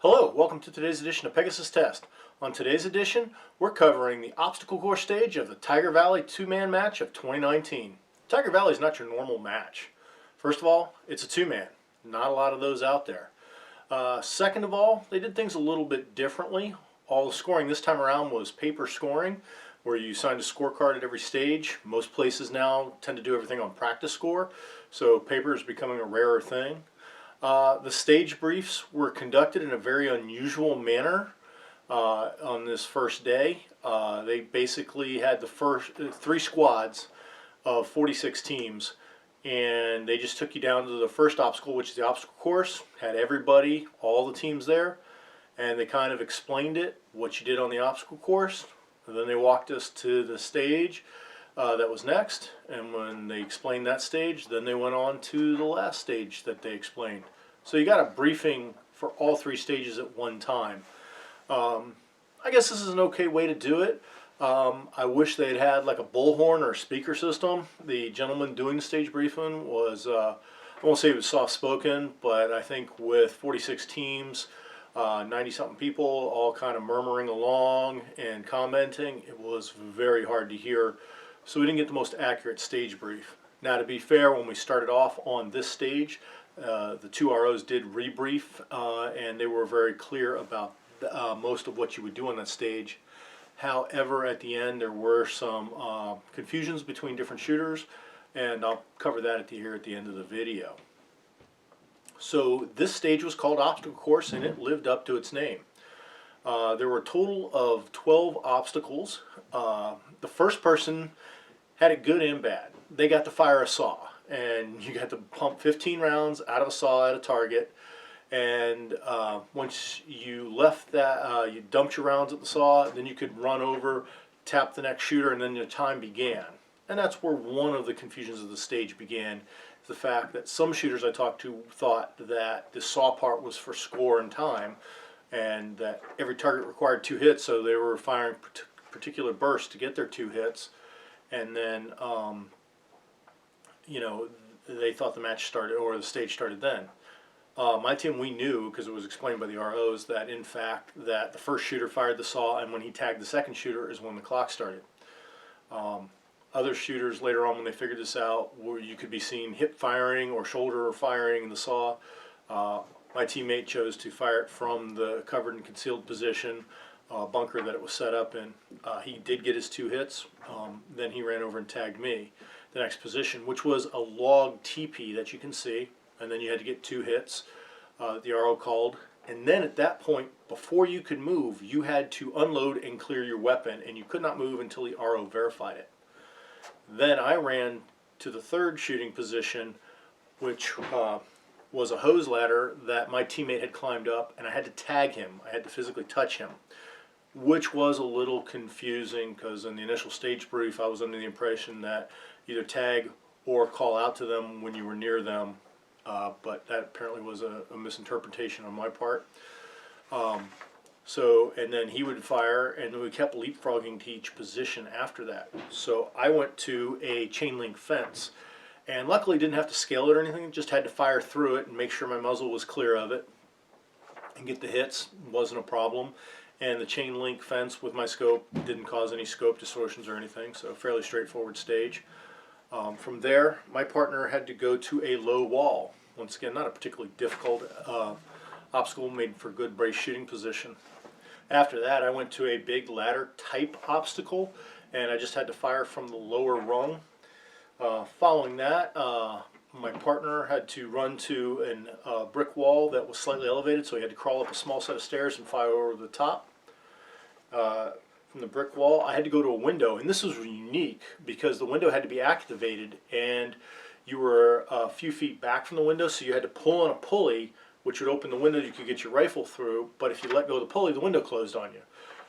Hello, welcome to today's edition of Pegasus Test. On today's edition, we're covering the obstacle course stage of the Tiger Valley two-man match of 2019. Tiger Valley is not your normal match. First of all, it's a two-man. Not a lot of those out there. Second of all, they did things a little bit differently. All the scoring this time around was paper scoring, where you signed a scorecard at every stage. Most places now tend to do everything on practice score, so paper is becoming a rarer thing. The stage briefs were conducted in a very unusual manner on this first day. They basically had the first three squads of 46 teams, and they just took you down to the first obstacle, which is the obstacle course, had everybody, all the teams there, and they kind of explained it, what you did on the obstacle course, and then they walked us to the stage that was next, and when they explained that stage, then they went on to the last stage that they explained. So you got a briefing for all three stages at one time. I guess this is an okay way to do it. I wish they'd had like a bullhorn or a speaker system. The gentleman doing the stage briefing was, I won't say he was soft-spoken, but I think with 46 teams, 90-something people all kind of murmuring along and commenting, it was very hard to hear. So we didn't get the most accurate stage brief. Now, to be fair, when we started off on this stage, the two ROs did rebrief, and they were very clear about most of what you would do on that stage. However, at the end, there were some confusions between different shooters, and I'll cover that here at the end of the video. So this stage was called Obstacle Course, and it lived up to its name. There were a total of 12 obstacles. The first person had it good and bad. They got to fire a saw, and you got to pump 15 rounds out of a saw at a target, and once you left that, you dumped your rounds at the saw, then you could run over, tap the next shooter, and then your time began. And that's where one of the confusions of the stage began, the fact that some shooters I talked to thought that the saw part was for score and time, and that every target required 2 hits, so they were firing particular bursts to get their 2 hits. And then, you know, they thought the match started, or the stage started then. My team, we knew, because it was explained by the ROs, that in fact, that the first shooter fired the saw, and when he tagged the second shooter is when the clock started. Other shooters later on, when they figured this out, where you could be seen hip firing or shoulder firing in the saw. My teammate chose to fire it from the covered and concealed position, bunker that it was set up in. He did get his 2 hits. Then he ran over and tagged me the next position, which was a log teepee that you can see, and then you had to get 2 hits the RO called. And then at that point, before you could move, you had to unload and clear your weapon, and you could not move until the RO verified it. Then I ran to the third shooting position, which was a hose ladder that my teammate had climbed up, and I had to tag him. I had to physically touch him, which was a little confusing because in the initial stage brief I was under the impression that either tag or call out to them when you were near them, but that apparently was a misinterpretation on my part. And then he would fire, and we kept leapfrogging to each position after that. So I went to a chain link fence, and luckily didn't have to scale it or anything, just had to fire through it and make sure my muzzle was clear of it and get the hits. Wasn't a problem. And the chain link fence with my scope didn't cause any scope distortions or anything, so fairly straightforward stage. From there, my partner had to go to a low wall. Once again, not a particularly difficult obstacle, made for good brace shooting position. After that, I went to a big ladder type obstacle, and I just had to fire from the lower rung. Following that, my partner had to run to a brick wall that was slightly elevated, so he had to crawl up a small set of stairs and fire over the top. From the brick wall, I had to go to a window, and this was unique because the window had to be activated, and you were a few feet back from the window, so you had to pull on a pulley, which would open the window you could get your rifle through, but if you let go of the pulley, the window closed on you.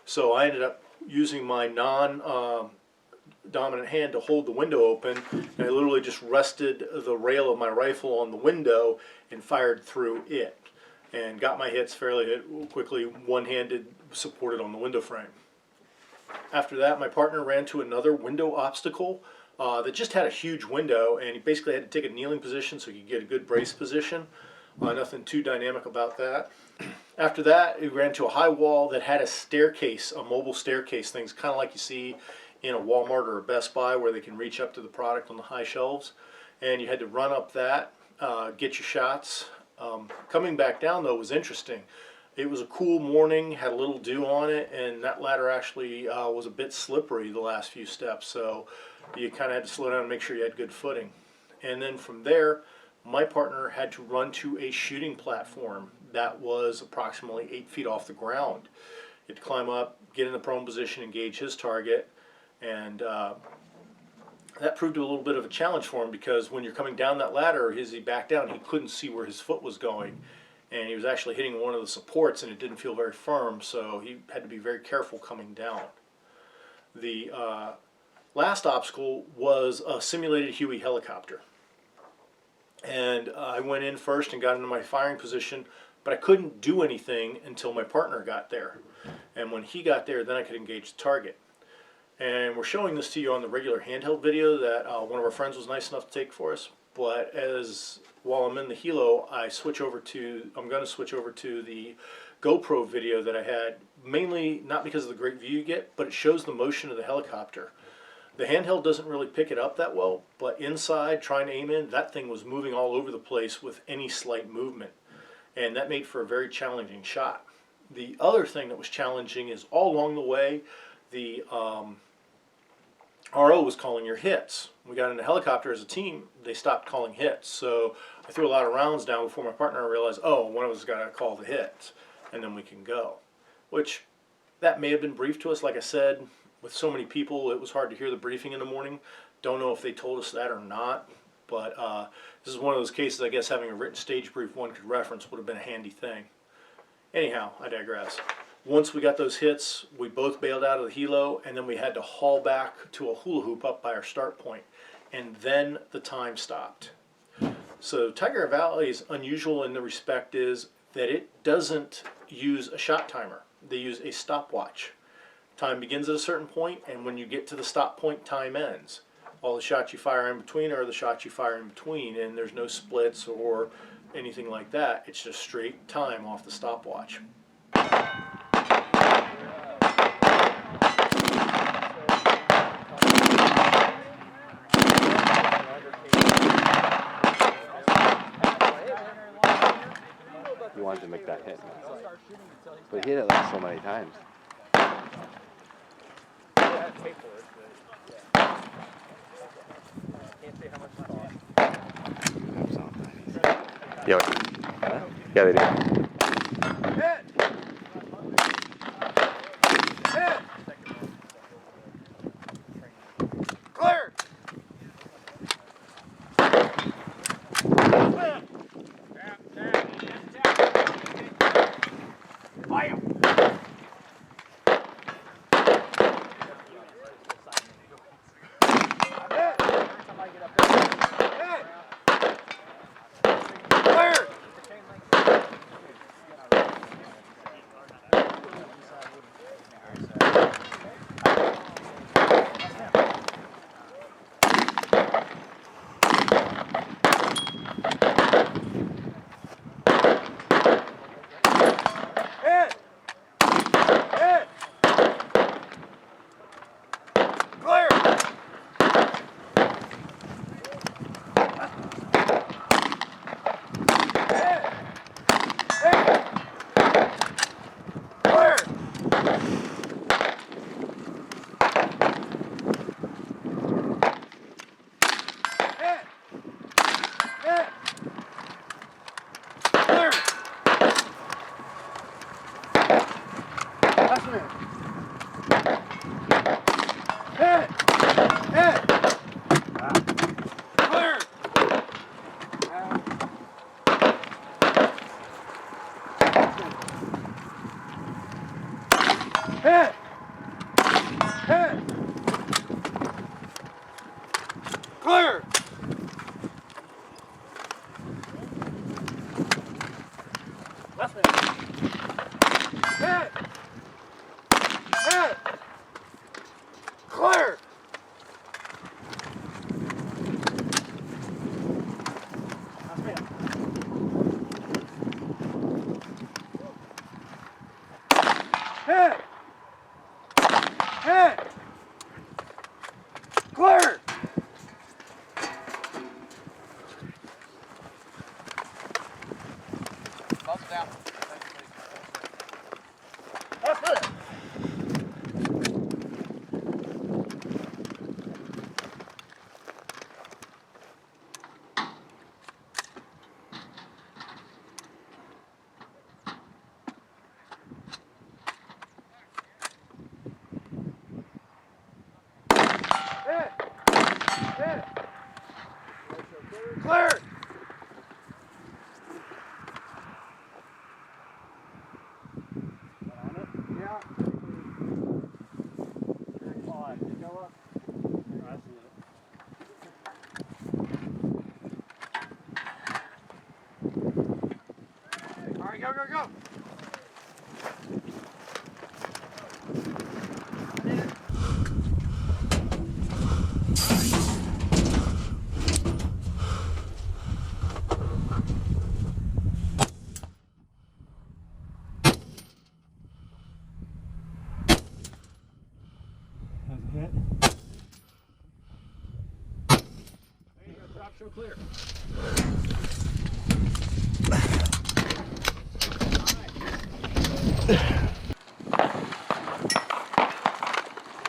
So I ended up using my non-dominant hand to hold the window open, and I literally just rested the rail of my rifle on the window and fired through it, and got my hits fairly quickly, one-handed, supported on the window frame. After that, my partner ran to another window obstacle that just had a huge window, and he basically had to take a kneeling position so he could get a good brace position. Nothing too dynamic about that. After that, we ran to a high wall that had a staircase, a mobile staircase, things kind of like you see in a Walmart or a Best Buy where they can reach up to the product on the high shelves. And you had to run up that, get your shots. Coming back down, though, was interesting. It was a cool morning, had a little dew on it, and that ladder actually was a bit slippery the last few steps. So you kind of had to slow down and make sure you had good footing. And then from there, my partner had to run to a shooting platform that was approximately 8 feet off the ground. He had to climb up, get in the prone position, engage his target, and that proved a little bit of a challenge for him because when you're coming down that ladder, as he backed down, he couldn't see where his foot was going, and he was actually hitting one of the supports, and it didn't feel very firm, so he had to be very careful coming down. The last obstacle was a simulated Huey helicopter. And I went in first and got into my firing position, but I couldn't do anything until my partner got there. And when he got there, then I could engage the target. And we're showing this to you on the regular handheld video that one of our friends was nice enough to take for us. But while I'm in the helo, I'm going to switch over to the GoPro video that I had, mainly not because of the great view you get, but it shows the motion of the helicopter. The handheld doesn't really pick it up that well, but inside, trying to aim in, that thing was moving all over the place with any slight movement. And that made for a very challenging shot. The other thing that was challenging is all along the way, the RO was calling your hits. We got in the helicopter as a team, they stopped calling hits. So I threw a lot of rounds down before my partner realized, oh, one of us got to call the hits, and then we can go. Which, that may have been briefed to us, like I said. With so many people, it was hard to hear the briefing in the morning. Don't know if they told us that or not, but this is one of those cases, I guess having a written stage brief one could reference would have been a handy thing. Anyhow, I digress. Once we got those hits, we both bailed out of the helo, and then we had to haul back to a hula hoop up by our start point, and then the time stopped. So Tiger Valley is unusual in the respect is that it doesn't use a shot timer. They use a stopwatch. Time begins at a certain point, and when you get to the stop point, time ends. All the shots you fire in between are the shots you fire in between, and there's no splits or anything like that. It's just straight time off the stopwatch. He wanted to make that hit, but he hit it like so many times. Yeah, huh? Yeah, they do. Hit! Hit! Clear! Fire! Hit! Hit! Clear! Left man. Hit! Hit! Clear! Last man. Hit! Hit! Clear! Bust down. That's it. Hit! Hit! Clear! Yeah. All right, go, go, go. That's a hit. There you go, drop, show clear.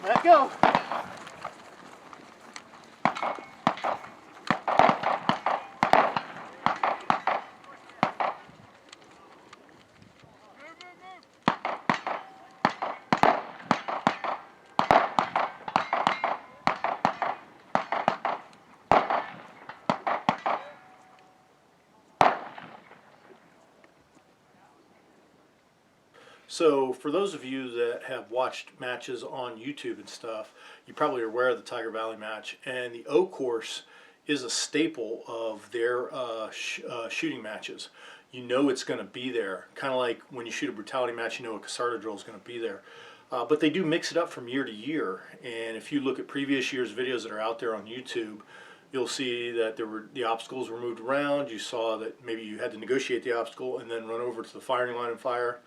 Let go. So for those of you that have watched matches on YouTube and stuff, you probably are aware of the Tiger Valley match, and the O course is a staple of their shooting matches. You know it's going to be there, kind of like when you shoot a brutality match, you know a Casarda drill is going to be there. But they do mix it up from year to year, and if you look at previous year's videos that are out there on YouTube, you'll see that the obstacles were moved around. You saw that maybe you had to negotiate the obstacle and then run over to the firing line and fire.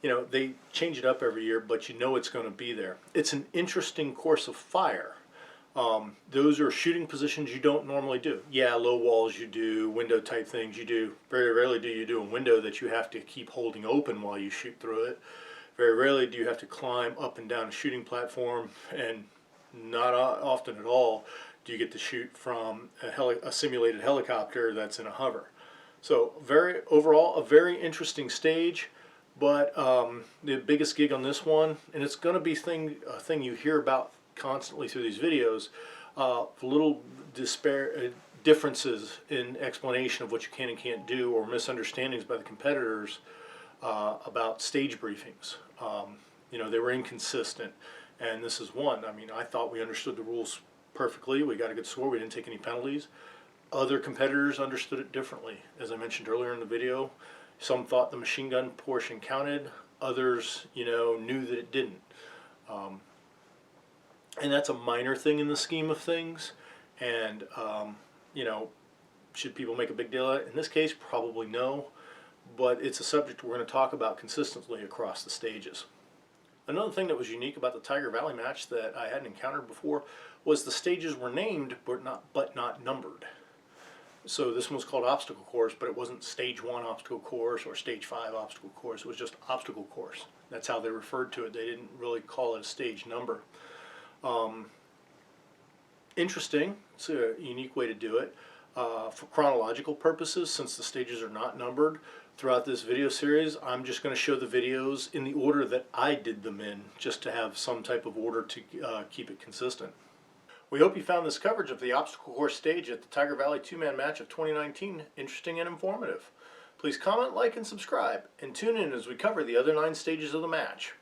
You know, they change it up every year, but you know it's going to be there. It's an interesting course of fire. Those are shooting positions you don't normally do. Yeah, low walls you do, window type things you do. Very rarely do you do a window that you have to keep holding open while you shoot through it. Very rarely do you have to climb up and down a shooting platform, and not often at all do you get to shoot from a simulated helicopter that's in a hover. So overall, a very interesting stage. But the biggest gig on this one, and it's going to be a thing you hear about constantly through these videos, little differences in explanation of what you can and can't do, or misunderstandings by the competitors about stage briefings. You know, they were inconsistent, and this is one. I mean, I thought we understood the rules perfectly. We got a good score. We didn't take any penalties. Other competitors understood it differently. As I mentioned earlier in the video, some thought the machine gun portion counted. Others, you know, knew that it didn't. And that's a minor thing in the scheme of things. And, you know, should people make a big deal of it? In this case, probably no. But it's a subject we're going to talk about consistently across the stages. Another thing that was unique about the Tiger Valley match that I hadn't encountered before was the stages were named but not numbered. So this one was called Obstacle Course, but it wasn't Stage 1 Obstacle Course or Stage 5 Obstacle Course. It was just Obstacle Course. That's how they referred to it. They didn't really call it a stage number. Interesting. It's a unique way to do it. For chronological purposes, since the stages are not numbered, throughout this video series, I'm just going to show the videos in the order that I did them in, just to have some type of order to keep it consistent. We hope you found this coverage of the obstacle course stage at the Tiger Valley two-man match of 2019 interesting and informative. Please comment, like, and subscribe, and tune in as we cover the other 9 stages of the match.